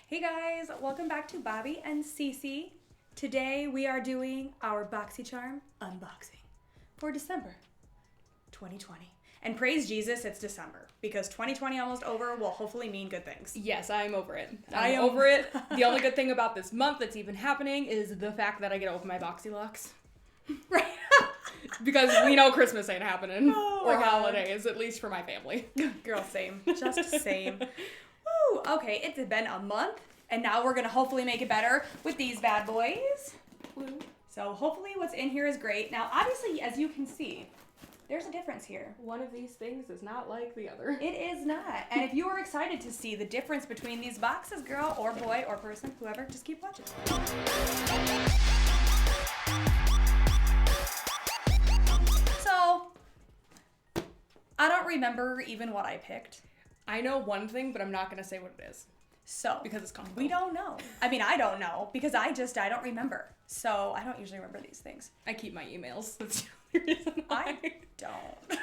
Hey guys, welcome back to Bobby and Cece. Today we are doing our Boxycharm unboxing for December 2020. And praise Jesus, it's December because 2020 almost over will hopefully mean good things. Yes, I'm over it. I'm over it. The only good thing about this month that's even happening is the fact that I get to open my BoxyLuxe. Right. Because we know Christmas ain't happening. Or God. holidays, at least for my family. Girl, same. Just same. Woo! Okay, it's been a month, and now we're gonna hopefully make it better with these bad boys. Woo. So hopefully what's in here is great. Now, obviously, as you can see, there's a difference here. One of these things is not like the other. It is not. And if you are excited to see the difference between these boxes, girl or boy or person, whoever, just keep watching. So, I don't remember even what I picked. I know one thing, but I'm not going to say what it is. So, Because it's comical. we don't know. I mean, I don't know because I don't remember. So, I don't usually remember these things. I keep my emails. That's the only reason I why. don't.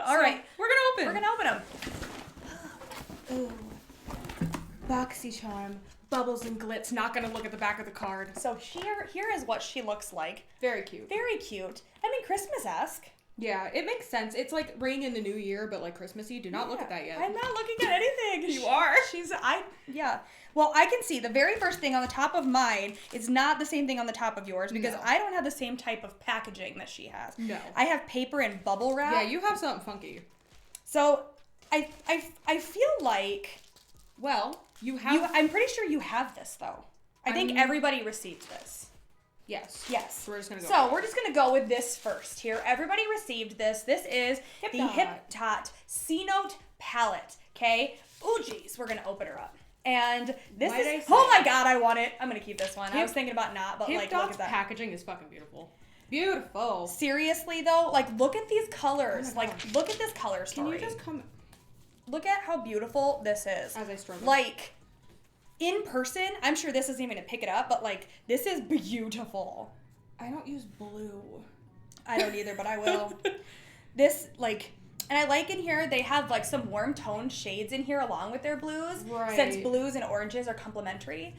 All right. We're going to open. We're going to open them. Ooh. Boxycharm. Bubbles and glitz. Not going to look at the back of the card. So, here is what she looks like. Very cute. Very cute. I mean, Christmas-esque. Yeah, it makes sense. It's like ringing in the new year, but like Christmassy. Do not look at that yet. I'm not looking at anything. You are. Yeah. Well, I can see the very first thing on the top of mine is not the same thing on the top of yours because No. I don't have the same type of packaging that she has. No. I have paper and bubble wrap. Yeah, you have something funky. So I feel like Well, you have. I'm pretty sure you have this though. I think everybody received this. Yes. Yes. So we're just gonna go. So we're just gonna go with this first here. Everybody received this. This is the Hip Hip Dot C-Note palette. Okay. Oh geez, we're gonna open her up. And this Might I is. say- Oh my god, I want it. I'm gonna keep this one. I Hip- was thinking about not, but Hip like, look Dot's at that. packaging is fucking beautiful. Beautiful. Seriously though, like look at these colors. Oh my Like gosh. look at this color story. Can you just come look at how beautiful this is? as I struggle? Like in person, I'm sure this isn't even gonna pick it up, but like this is beautiful. I don't use blue. I don't either, but I will. This, like, and I like in here, they have, like, some warm toned shades in here along with their blues. Right. Since blues and oranges are complementary.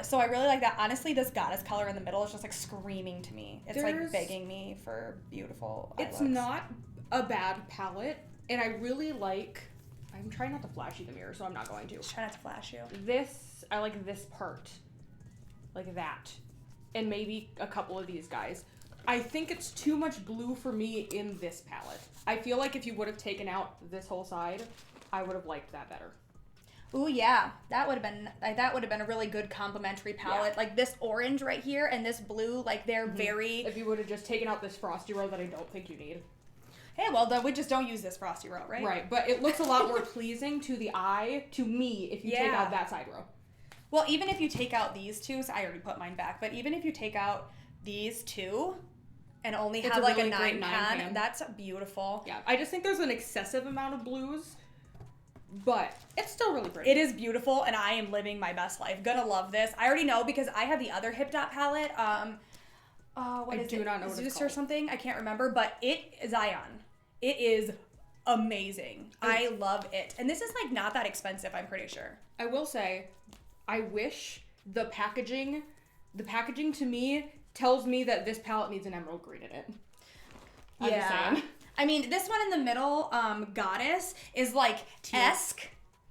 So I really like that. Honestly, this goddess color in the middle is just, like, screaming to me. It's, like, There's- begging me for beautiful eye It's looks. not a bad palette, and I really like. I'm trying not to flash you the mirror, so I'm not going to. Just try not to flash you. I like this part, like that, and maybe a couple of these guys. I think it's too much blue for me in this palette. I feel like if you would have taken out this whole side, I would have liked that better. Ooh, yeah. That would have been a really good complementary palette. Yeah. Like, this orange right here and this blue, like, they're very... If you would have just taken out this frosty row that I don't think you need. Hey, well, then we just don't use this frosty row, right? Right, but it looks a lot more pleasing to the eye, to me, if you take Yeah. out that side row. Well, even if you take out these two, so I already put mine back, but even if you take out these two and only It's have a like really a great 9 pan, 9-pan. that's beautiful. Yeah, I just think there's an excessive amount of blues, but it's still really pretty. It is beautiful, and I am living my best life. Gonna love this. I already know because I have the other Hip Dot palette. What is do it? not know what it's Zeus or called. something. I can't remember, but it is Zion. It is amazing. I love it, and this is like not that expensive. I'm pretty sure. I will say, I wish the packaging to me tells me that this palette needs an emerald green in it. I'm just saying. I mean, this one in the middle, Goddess, is like esque.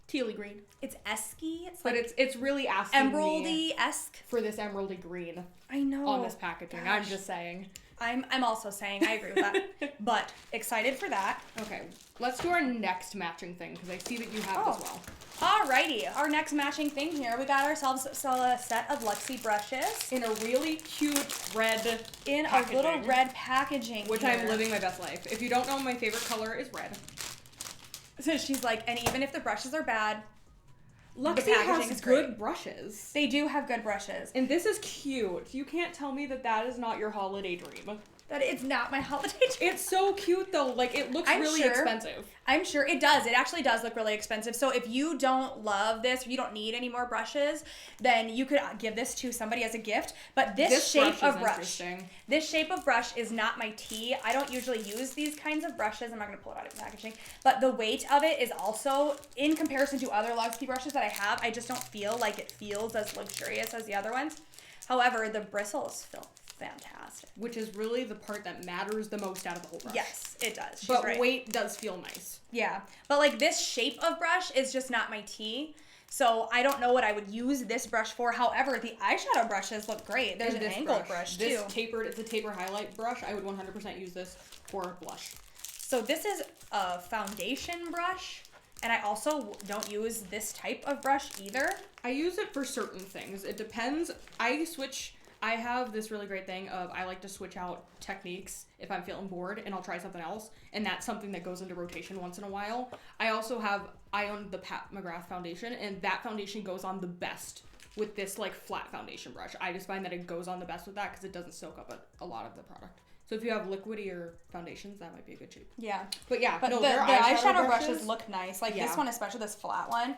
Tealy green. It's esky. It's But like it's really asking me emeraldy-esque. for this emeraldy green I know. on this packaging. I'm Gosh. just saying. I'm also saying I agree with that. But excited for that. Okay, let's do our next matching thing because I see that you have it as well. Alrighty, our next matching thing here, we got ourselves a set of Luxie brushes In a really cute red in packaging, a little red packaging. which here. I'm living my best life. If you don't know, my favorite color is red. So she's like, and even if the brushes are bad, Luxie packaging has is good great. brushes. they do have good brushes. And this is cute. You can't tell me that that is not your holiday dream. that it's not my holiday tape. It's so cute though. Like it looks really expensive. I'm sure it does. It actually does look really expensive. So if you don't love this, if you don't need any more brushes, then you could give this to somebody as a gift. But this shape of brush, this shape of brush is not my tea. I don't usually use these kinds of brushes. I'm not going to pull it out of the packaging. But the weight of it is also, in comparison to other Luxe brushes that I have, I just don't feel like it feels as luxurious as the other ones. However, the bristles feel fantastic. Which is really the part that matters the most out of the whole brush. Yes, it does. She's but right. Weight does feel nice. Yeah. But like this shape of brush is just not my tea. So I don't know what I would use this brush for. However, the eyeshadow brushes look great. There's an angled brush too. It's a tapered highlight brush. I would 100% use this for blush. So this is a foundation brush. And I also don't use this type of brush either. I use it for certain things. It depends. I have this really great thing of I like to switch out techniques if I'm feeling bored and I'll try something else. And that's something that goes into rotation once in a while. I own the Pat McGrath foundation, and that foundation goes on the best with this like flat foundation brush. I just find that it goes on the best with that because it doesn't soak up a lot of the product. So if you have liquidier foundations, that might be a good shape. Yeah. But yeah, but no, the eyeshadow brushes look nice. Like this one, especially this flat one.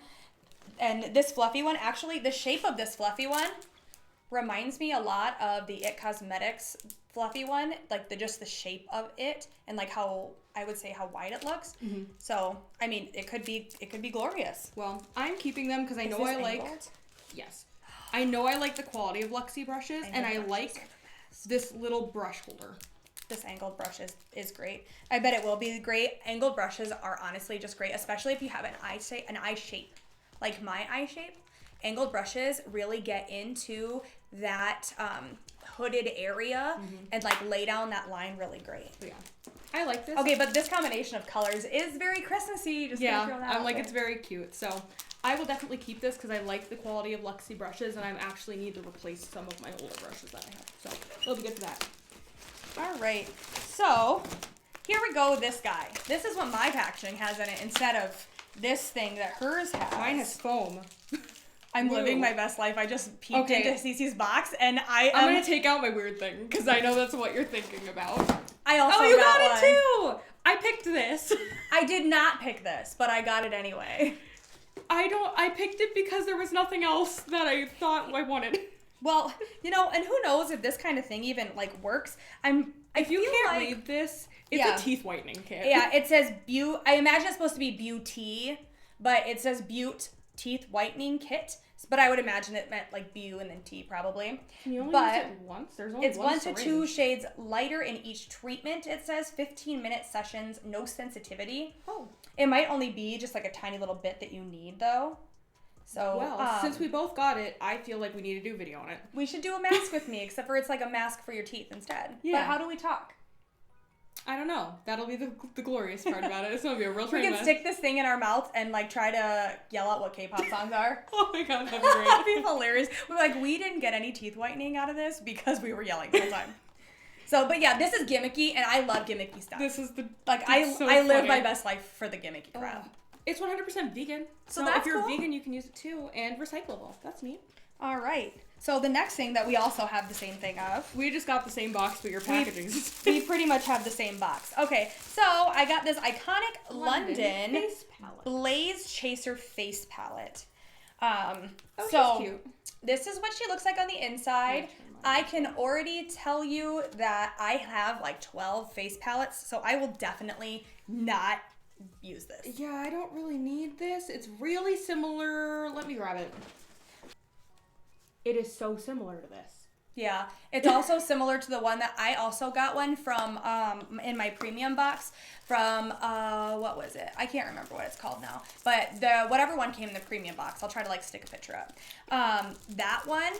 And this fluffy one, actually, the shape of this fluffy one reminds me a lot of the It Cosmetics fluffy one, like just the shape of it and like how I would say how wide it looks. Mm-hmm. So I mean, it could be glorious. Well, I'm keeping them because I know I like. Yes, I know I like the quality of Luxe brushes, and I like this little brush holder. This angled brush is great. I bet it will be great. Angled brushes are honestly just great, especially if you have an eye shape, like my eye shape. Angled brushes really get into that hooded area and like lay down that line really great. Yeah, I like this. Okay, but this combination of colors is very Christmassy. Just I'm like, it's very cute. So I will definitely keep this because I like the quality of Luxe brushes, and I actually need to replace some of my older brushes that I have. So it'll be good for that. All right, so here we go. This guy. This is what my packaging has in it instead of this thing that hers has. Mine has foam. I'm living my best life. I just peeked into Cece's box, and I'm gonna take out my weird thing because I know that's what you're thinking about. I also got it too. I picked this. I did not pick this, but I got it anyway. I picked it because there was nothing else that I thought I wanted. Well, and who knows if this kind of thing even like works. If you can't read this, it's a teeth whitening kit. Yeah, it says Butte. I imagine it's supposed to be Beauty, but it says Butte teeth whitening kit. But I would imagine it meant like Bu and then T probably. Can you only use it once? There's only it's 1 to 2 shades lighter in each treatment. It says 15-minute sessions, no sensitivity. Oh. It might only be just like a tiny little bit that you need though. So since we both got it, I feel like we need to do a video on it. We should do a mask with me, except for it's like a mask for your teeth instead. Yeah. But how do we talk? I don't know. That'll be the glorious part about it. It's gonna be a real train We can stick this thing in our mouth and like try to yell out what K-pop songs are. Oh my god, that'd be great. That'd be hilarious. We're like, we didn't get any teeth whitening out of this because we were yelling the whole time. So, but yeah, this is gimmicky, and I love gimmicky stuff. This is I live my best life for the gimmicky crap. It's 100% vegan. So that's if you're cool. vegan, you can use it too, and recyclable. That's neat. All right. So the next thing that we also have the same thing of. We just got the same box, but your packaging. We pretty much have the same box. Okay, so I got this iconic London face palette. Blaze Chaser face palette. She's cute. This is what she looks like on the inside. I can already tell you that I have like 12 face palettes, so I will definitely not use this. Yeah, I don't really need this. It's really similar. Let me grab it. It is so similar to this. Yeah, it's also similar to the one that I also got one from in my premium box from what was it? I can't remember what it's called now. But the whatever one came in the premium box. I'll try to like stick a picture up. That one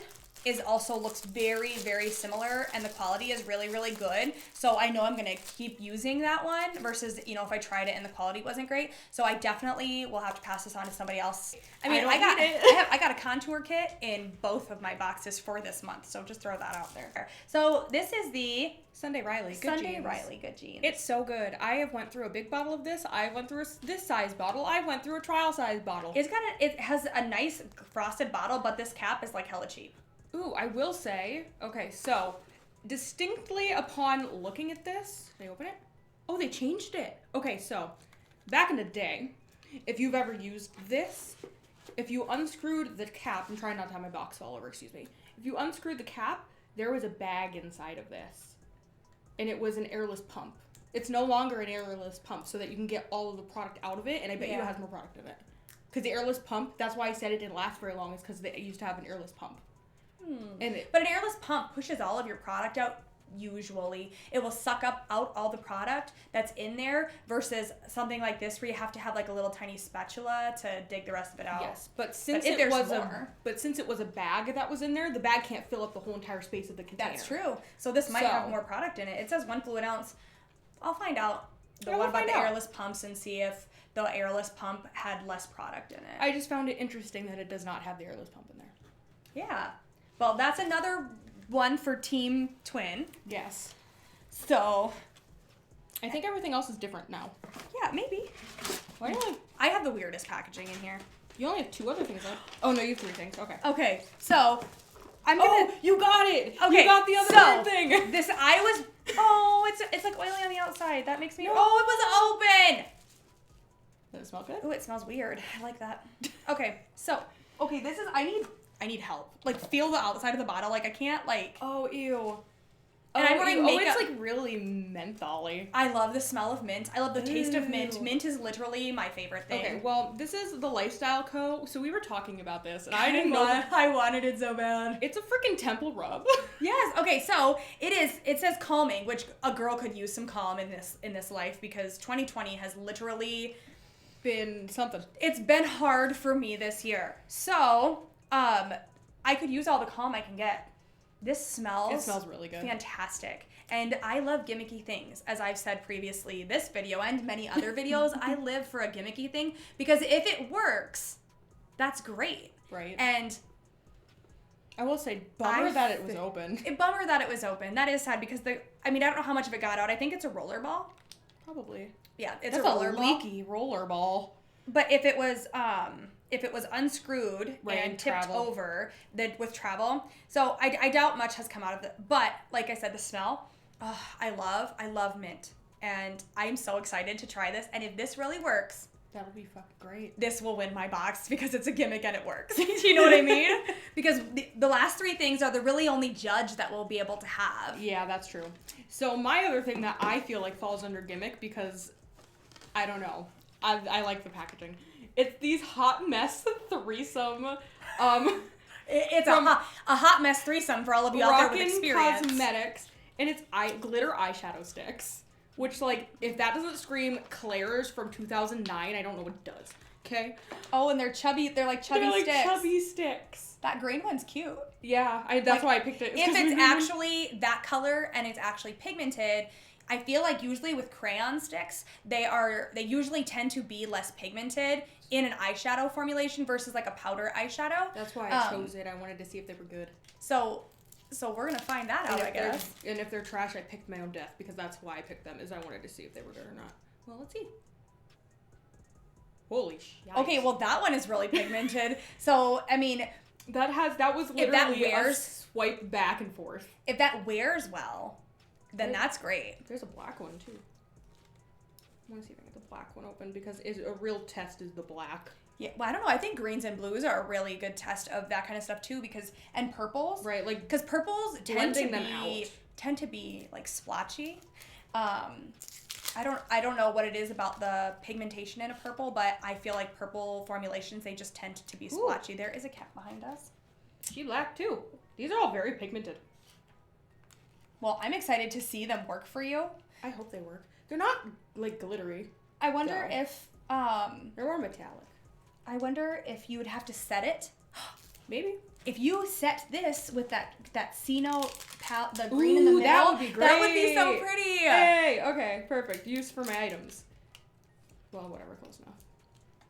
is also looks very, very similar, and the quality is really, really good. So I know I'm gonna keep using that one versus if I tried it and the quality wasn't great. So I definitely will have to pass this on to somebody else. I mean, I got a contour kit in both of my boxes for this month, so just throw that out there. So this is the Sunday Riley Good Jeans. It's so good. I have went through a big bottle of this. I went through this size bottle. I went through a trial size bottle. It has a nice frosted bottle, but this cap is like hella cheap. Ooh, I will say, okay, so distinctly upon looking at this, can I open it? Oh, they changed it. Okay, so back in the day, if you've ever used this, if you unscrewed the cap, I'm trying not to have my box fall over, excuse me. If you unscrewed the cap, there was a bag inside of this. And it was an airless pump. It's no longer an airless pump so that you can get all of the product out of it, and I bet you it has more product in it. Because the airless pump, that's why I said it didn't last very long, is because they used to have an airless pump. But an airless pump pushes all of your product out. Usually it will suck out all the product that's in there versus something like this where you have to have like a little tiny spatula to dig the rest of it out. Yes, but since it was a bag that was in there, the bag can't fill up the whole entire space of the container. That's true. So this might have more product in it. It says 1 fluid ounce. I'll find out about the airless pumps and see if the airless pump had less product in it. I just found it interesting that it does not have the airless pump in there. Yeah. Well, that's another one for Team Twin. Yes. So, I think everything else is different now. Yeah, maybe. Why do I have the weirdest packaging in here. You only have 2 other things left. Oh, no, you have 3 things. Okay. Okay, so I'm gonna... Oh, you got it! Okay, you got the other thing! It's like oily on the outside. That makes me... No. Oh, it was open! Does it smell good? Oh, it smells weird. I like that. Okay, so... Okay, this is... I need help. Like, feel the outside of the bottle. Like, I can't, like... Oh, ew. And I'm wearing makeup. Oh, it's, like, really menthol-y. I love the smell of mint. I love the taste of mint. Mint is literally my favorite thing. Okay, well, this is the Lifestyle Co. So we were talking about this, and I didn't know. I wanted it so bad. It's a freaking temple rub. Yes. Okay, so it says calming, which a girl could use some calm in this life because 2020 has literally been something. It's been hard for me this year. So, I could use all the calm I can get. It smells really good. Fantastic. And I love gimmicky things. As I've said previously, this video and many other videos, I live for a gimmicky thing because if it works, that's great. Right. And I will say, bummer that it was open. Bummer that it was open. That is sad because I don't know how much of it got out. I think it's a roller ball. Probably. Yeah, it's a roller ball. Leaky roller ball. But if it was unscrewed and tipped over with travel, so I doubt much has come out of it. But like I said, the smell, I love mint, and I'm so excited to try this. And if this really works, that'll be fucking great. This will win my box because it's a gimmick and it works. You know what I mean? Because the last 3 things are the really only judge that we'll be able to have. Yeah, that's true. So my other thing that I feel like falls under gimmick because I don't know, I like the packaging. It's these hot mess threesome. It's a hot mess threesome for all of you out there with experience. Cosmetics, and it's glitter eyeshadow sticks. Which, like, if that doesn't scream Claire's from 2009, I don't know what does. Okay. Oh, and they're chubby. They're like chubby sticks. They're like chubby sticks. That green one's cute. Yeah, that's why I picked it. If it's actually that color and it's actually pigmented. I feel like usually with crayon sticks, they usually tend to be less pigmented in an eyeshadow formulation versus like a powder eyeshadow. That's why I chose it. I wanted to see if they were good. So we're gonna find that out, I guess. And if they're trash, I picked my own death because that's why I picked them. Is I wanted to see if they were good or not. Well, let's see. Holy shit. Okay, well that one is really pigmented. So I mean, that was literally a swipe back and forth. If that wears well, then that's great. There's a black one too. I want to see if I can get the black one open because a real test is the black. Yeah, well, I don't know. I think greens and blues are a really good test of that kind of stuff too and purples. Right, like because purples tend to be like splotchy. I don't know what it is about the pigmentation in a purple, but I feel like purple formulations, they just tend to be splotchy. Ooh. There is a cat behind us. She lacked too. These are all very pigmented. Well, I'm excited to see them work for you. I hope they work. They're not, like, glittery. I wonder if, they're more metallic. I wonder if you would have to set it. Maybe. If you set this with that C-note the green in the middle. That would be great. That would be so pretty. Hey, okay, perfect. Use for my items. Well, whatever, close enough.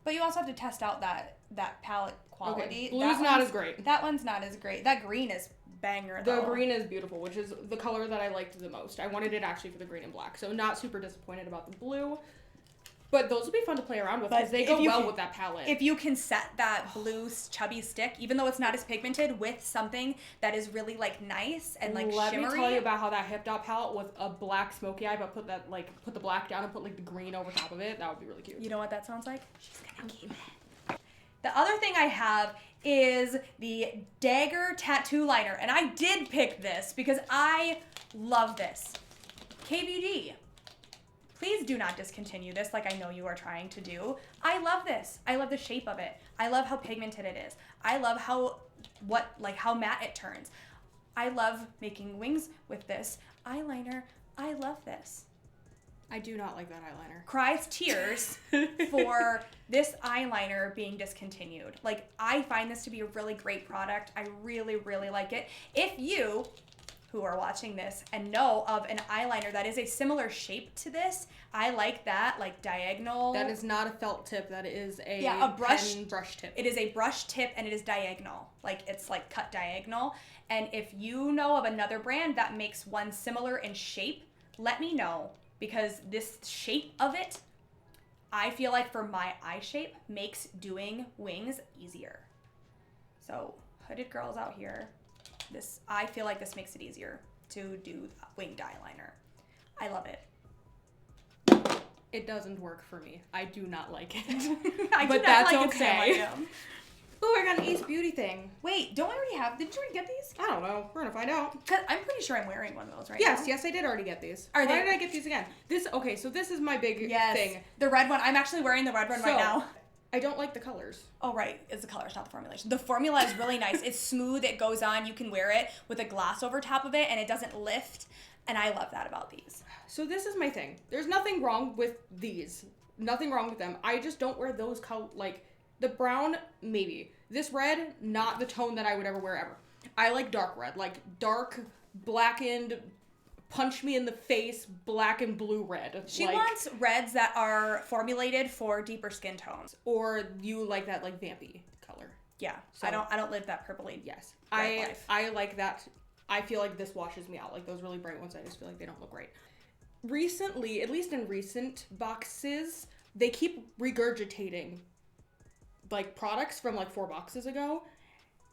But you also have to test out that palette quality. Okay. Blue's not as great. That one's not as great. That green is banger though. The green is beautiful, which is the color that I liked the most. I wanted it actually for the green and black, so not super disappointed about the blue. But those would be fun to play around with because they go well with that palette. If you can set that blue chubby stick, even though it's not as pigmented, with something that is really like nice and like shimmery. Let me tell you about how that Hip Dot palette with a black smoky eye, but put the black down and put like the green over top of it. That would be really cute. You know what that sounds like? She's gonna keep it. The other thing I have is the Dagger Tattoo Liner, and I did pick this because I love this. KVD. Please do not discontinue this like I know you are trying to do. I love this. I love the shape of it. I love how pigmented it is. I love how matte it turns. I love making wings with this eyeliner. I love this. I do not like that eyeliner. Cries tears for this eyeliner being discontinued. Like, I find this to be a really great product. I really, really like it. If you who are watching this and know of an eyeliner that is a similar shape to this, I like that, like diagonal. That is not a felt tip. That is a brush tip. It is a brush tip and it is diagonal. Like, it's like cut diagonal. And if you know of another brand that makes one similar in shape, let me know, because this shape of it, I feel like for my eye shape, makes doing wings easier. So, hooded girls out here, I feel like this makes it easier to do winged eyeliner. I love it. It doesn't work for me. I do not like it. But that's okay. Oh, I got an Ace Beauty thing. Wait, don't I already have? Didn't you already get these? I don't know. We're gonna find out. Cause I'm pretty sure I'm wearing one of those right now. Yes, I did already get these. Why did I get these again? So this is my big thing. The red one. I'm actually wearing the red one right now. I don't like the colors. Oh, right. It's the colors, not the formulation. The formula is really nice. It's smooth. It goes on. You can wear it with a gloss over top of it, and it doesn't lift. And I love that about these. So this is my thing. There's nothing wrong with these. Nothing wrong with them. I just don't wear those like the brown, maybe. This red, not the tone that I would ever wear ever. I like dark red, like dark, blackened, punch me in the face, black and blue red. She wants reds that are formulated for deeper skin tones. Or you like that like vampy color. Yeah. So I don't live that purpley. Yes. I like that. I feel like this washes me out. Like those really bright ones, I just feel like they don't look right. Recently, at least in recent boxes, they keep regurgitating like products from like 4 boxes ago.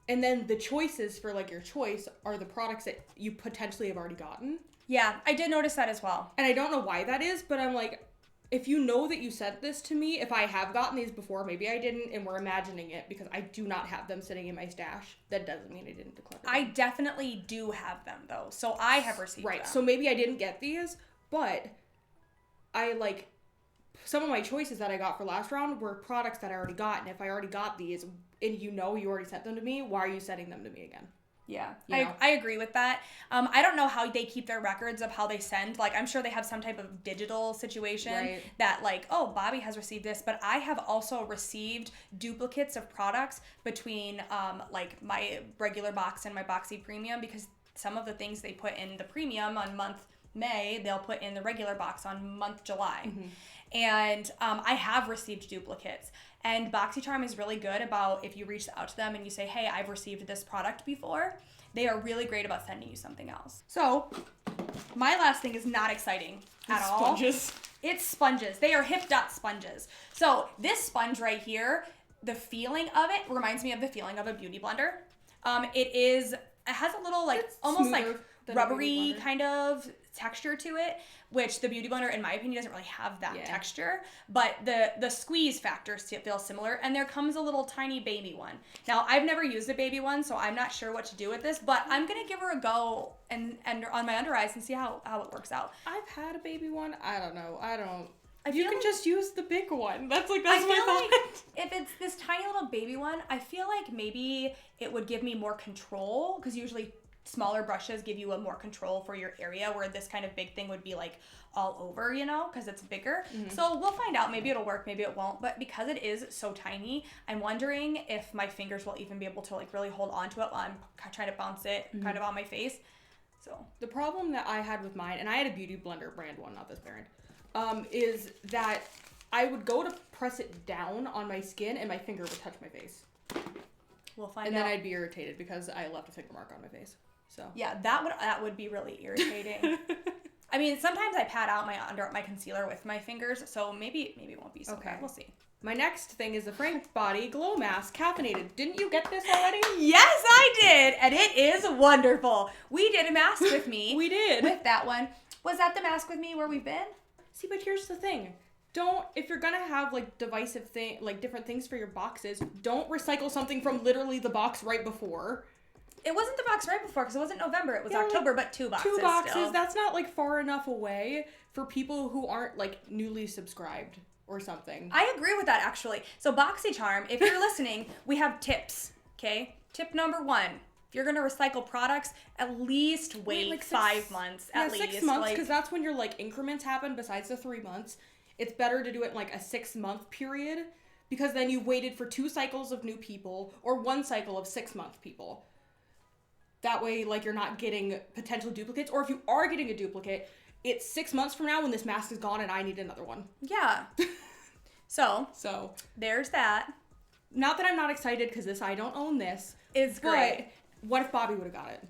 And then the choices for like your choice are the products that you potentially have already gotten. Yeah, I did notice that as well. And I don't know why that is, but I'm like, if you know that you sent this to me, if I have gotten these before, maybe I didn't, and we're imagining it because I do not have them sitting in my stash. That doesn't mean I didn't declare them. I definitely do have them though, so I have received them. Right, so maybe I didn't get these, but I like, some of my choices that I got for last round were products that I already got, and if I already got these, and you know you already sent them to me, why are you sending them to me again? Yeah, I agree with that. I don't know how they keep their records of how they send. Like, I'm sure they have some type of digital situation that, like, oh, Bobby has received this, but I have also received duplicates of products between, like, my regular box and my Boxy Premium, because some of the things they put in the Premium on month May, they'll put in the regular box on month July. Mm-hmm. And I have received duplicates. And Boxycharm is really good about if you reach out to them and you say, hey, I've received this product before, they are really great about sending you something else. So, my last thing is not exciting at all. Sponges. It's sponges. They are Hip Dot sponges. So, this sponge right here, the feeling of it reminds me of the feeling of a beauty blender. It has a little, like, it's almost like rubbery kind of texture to it, which the beauty blender, in my opinion, doesn't really have that texture, but the squeeze factors feel similar, and there comes a little tiny baby one. Now, I've never used a baby one, so I'm not sure what to do with this, but I'm gonna give her a go and on my under eyes and see how it works out. I've had a baby one. I don't know. You can just use the big one. That's my thought. Like if it's this tiny little baby one, I feel like maybe it would give me more control, because usually smaller brushes give you a more control for your area, where this kind of big thing would be like all over, because it's bigger. Mm-hmm. So we'll find out. Maybe it'll work, maybe it won't. But because it is so tiny, I'm wondering if my fingers will even be able to like really hold on to it while I'm trying to bounce it kind of on my face. So the problem that I had with mine, and I had a beauty blender brand one, not this brand, is that I would go to press it down on my skin and my finger would touch my face. We'll find out. And then I'd be irritated because I left a finger mark on my face. So yeah, that would be really irritating. I mean, sometimes I pat out my concealer with my fingers, so maybe it won't be so bad. We'll see. My next thing is the Frank Body Glow Mask, caffeinated. Didn't you get this already? Yes, I did, and it is wonderful. We did a mask with me. We did. With that one. Was that the mask with me where we've been? See, but here's the thing. If you're gonna have like divisive thing, like different things for your boxes, don't recycle something from literally the box right before. It wasn't the box right before because it wasn't November. It was October, but 2 boxes. 2 boxes. Still. That's not like far enough away for people who aren't like newly subscribed or something. I agree with that actually. So Boxycharm, if you're listening, we have tips. Okay, tip number 1. If you're gonna recycle products, at least wait like 5 months. At least 6 months, because that's when your like increments happen. Besides the 3 months, it's better to do it in like a 6-month period, because then you waited for 2 cycles of new people or 1 cycle of 6-month people. That way, like, you're not getting potential duplicates. Or if you are getting a duplicate, it's 6 months from now when this mask is gone and I need another one. Yeah. So there's that. Not that I'm not excited because I don't own this. It's great. But what if Bobby would have got it?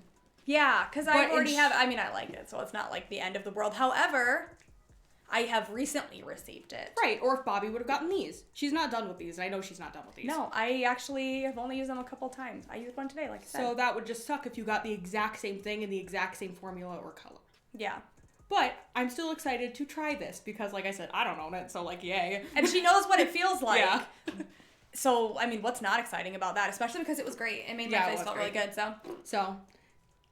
Yeah, because I already have, I mean, I like it, so it's not like the end of the world. However, I have recently received it. Right, or if Bobby would have gotten these. She's not done with these, and I know she's not done with these. No, I actually have only used them a couple times. I used one today, like I said. So that would just suck if you got the exact same thing in the exact same formula or color. Yeah. But I'm still excited to try this because, like I said, I don't own it, so, like, yay. And she knows what it feels like. Yeah. So, I mean, what's not exciting about that? Especially because it was great. It made my face feel really good, So,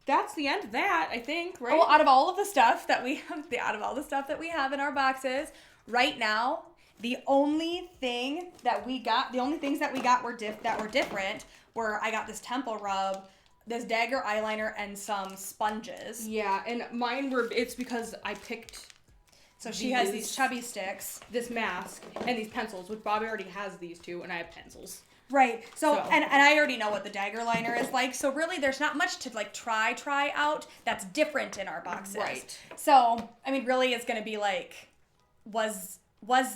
that's the end of that, I think, right? Oh, out of all the stuff that we have in our boxes, right now, the only things that we got were different were I got this temple rub, this dagger eyeliner, and some sponges. Yeah, and it's because I picked... So she has these chubby sticks, this mask, and these pencils, which Bobby already has these 2, and I have pencils. Right. So. And I already know what the dagger liner is like. So really, there's not much to like try out that's different in our boxes. Right. So I mean, really, it's gonna be like, was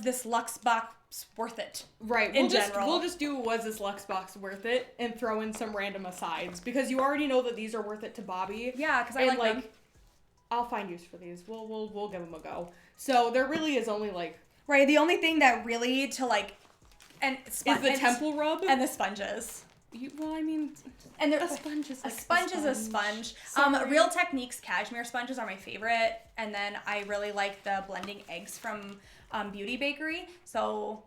this Luxe box worth it? Right. In general, we'll just do was this Luxe box worth it, and throw in some random asides because you already know that these are worth it to Bobby. Yeah, because I like them. I'll find use for these. We'll give them a go. So there really is only like right. The only thing that really to like. And is the temple rub and the sponges. And a sponge is like a sponge. Real Techniques cashmere sponges are my favorite, and then I really like the blending eggs from Beauty Bakery. So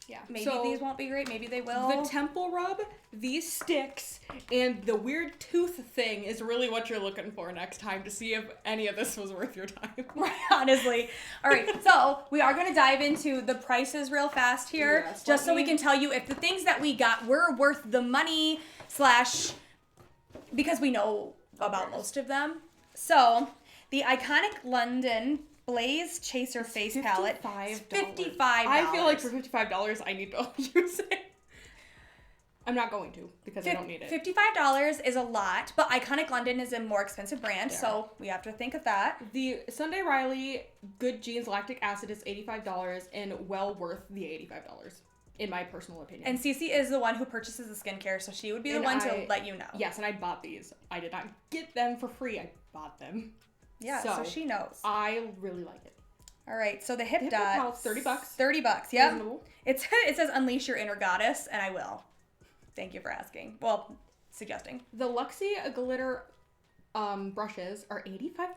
yeah, maybe these won't be great. Maybe they will. The temple rub, these sticks, and the weird tooth thing is really what you're looking for next time to see if any of this was worth your time. Right, honestly. All right, so we are going to dive into the prices real fast here, just so we can tell you if the things that we got were worth the money / because we know about most of them. So the iconic London Blaze Chaser Face Palette. $55. I feel like for $55, I need to use it. I'm not going to because I don't need it. $55 is a lot, but Iconic London is a more expensive brand, so we have to think of that. The Sunday Riley Good Genes Lactic Acid is $85 and well worth the $85, in my personal opinion. And Cece is the one who purchases the skincare, so she would be the one to let you know. Yes, and I bought these. I did not get them for free. I bought them. Yeah, so she knows. I really like it. All right, so the Hip Dot, $30. $30, yeah. It says unleash your inner goddess, and I will. Thank you for asking. Well, suggesting. The Luxie glitter brushes are $85.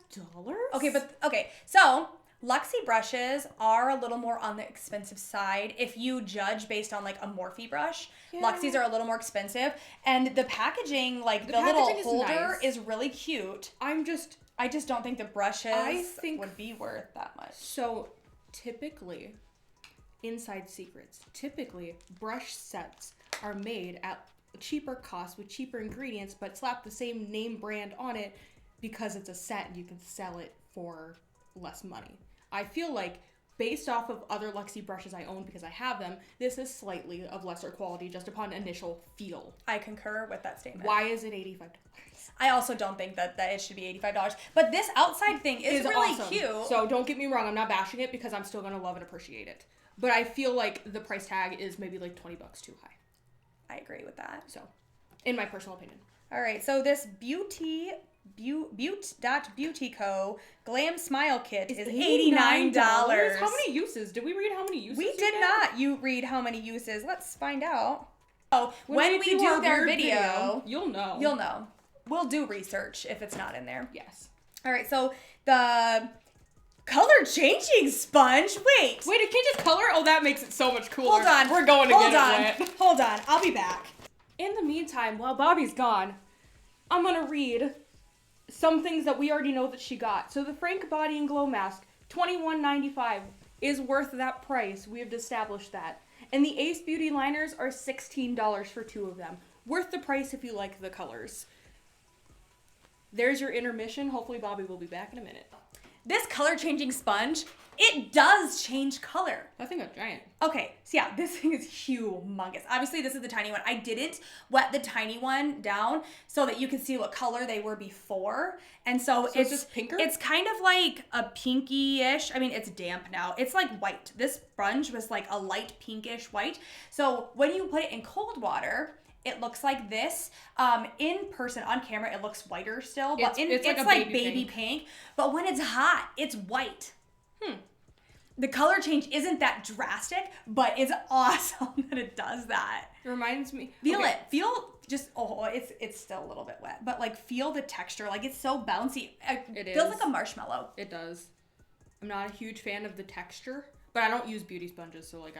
Okay. So Luxie brushes are a little more on the expensive side. If you judge based on like a Morphe brush, Luxies are a little more expensive, and the packaging, like the little holder, is really cute. I just don't think the brushes would be worth that much. So, typically, inside secrets, brush sets are made at cheaper cost with cheaper ingredients, but slap the same name brand on it because it's a set and you can sell it for less money. I feel like, based off of other Luxie brushes I own because I have them, this is slightly of lesser quality just upon initial feel. I concur with that statement. Why is it $85? I also don't think that it should be $85. But this outside thing is really awesome. Cute. So don't get me wrong, I'm not bashing it because I'm still going to love and appreciate it. But I feel like the price tag is maybe like $20 too high. I agree with that. So, in my personal opinion. All right, so this Beauty Butte.Beautyco Glam Smile Kit is $89. $89. How many uses? Did we read how many uses? We you did get? not. You read how many uses. Let's find out. Oh, when we do our their weird video, you'll know. you'll know. We'll do research if it's not in there. Yes. All right, so the color changing sponge. Wait, Wait, it can just color? Oh, that makes it so much cooler. hold on. We're going to hold get on. it wet. Hold on. I'll be back. In the meantime, while Bobby's gone, I'm gonna read some things that we already know that she got. So the Frank Body and Glow Mask, $21.95, is worth that price. We have established that. And the Ace Beauty liners are $16 for 2 of them. Worth the price if you like the colors. There's your intermission. Hopefully Bobby will be back in a minute. This color changing sponge, it does change color. That thing is giant. Okay, so yeah, this thing is humongous. Obviously, this is the tiny one. I didn't wet the tiny one down so that you can see what color they were before. And so it's just pinker? It's kind of like a pinky-ish. I mean, it's damp now. It's like white. This sponge was like a light pinkish white. So when you put it in cold water, it looks like this. In person, on camera, it looks whiter still. But it's like baby pink. But when it's hot, it's white. The color change isn't that drastic, but it's awesome that it does that. It reminds me. Feel it. Feel just, it's still a little bit wet. But like feel the texture. Like it's so bouncy. It feels like a marshmallow. It does. I'm not a huge fan of the texture, but I don't use beauty sponges, so like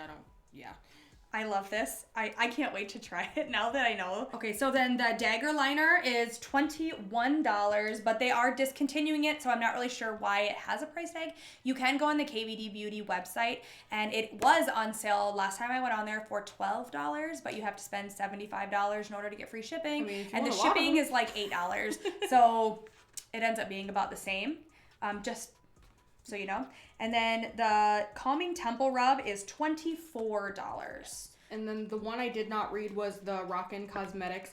I love this. I can't wait to try it now that I know. Okay, so then the dagger liner is $21, but they are discontinuing it, so I'm not really sure why it has a price tag. You can go on the KVD Beauty website, and it was on sale last time I went on there for $12, but you have to spend $75 in order to get free shipping, and the shipping is like $8. So it ends up being about the same, just so you know. And then the Calming Temple Rub is $24. And then the one I did not read was the Rockin' Cosmetics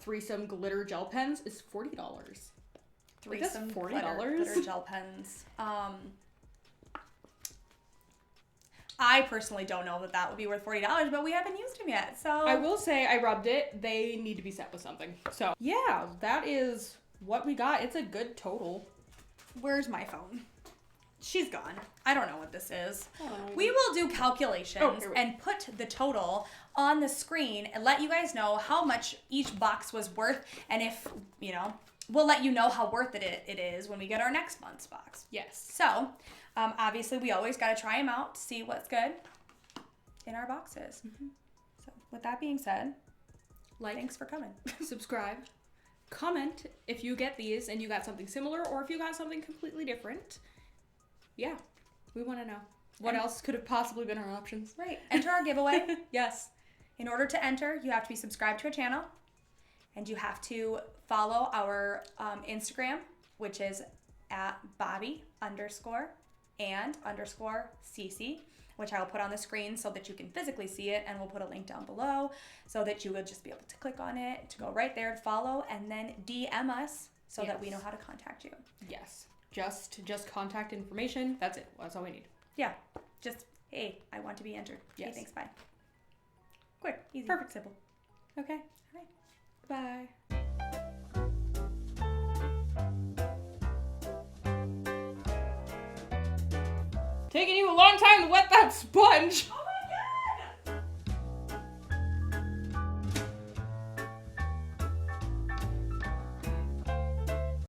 Threesome Glitter Gel Pens is $40. Threesome $40? Glitter gel pens. I personally don't know that would be worth $40, but we haven't used them yet, so. I will say I rubbed it. They need to be set with something. So, yeah, that is what we got. It's a good total. Where's my phone? She's gone. I don't know what this is. Oh. We will do calculations and put the total on the screen and let you guys know how much each box was worth. And if, we'll let you know how worth it is when we get our next month's box. Yes. So, obviously, we always got to try them out to see what's good in our boxes. Mm-hmm. So, with that being said, thanks for coming. Subscribe. Comment if you get these and you got something similar or if you got something completely different. Yeah, we want to know. What else could have possibly been our options? Right. Enter our giveaway. Yes. In order to enter, you have to be subscribed to a channel, and you have to follow our Instagram, which is at Bobby_and_CC, which I will put on the screen so that you can physically see it, and we'll put a link down below so that you will just be able to click on it, to go right there and follow, and then DM us so that we know how to contact you. Yes. Just contact information. That's it. That's all we need. Yeah. Just, hey, I want to be entered. Yes. Hey, thanks, bye. Quick, easy. Perfect. Simple. Okay. All right. Bye. Taking you a long time to wet that sponge.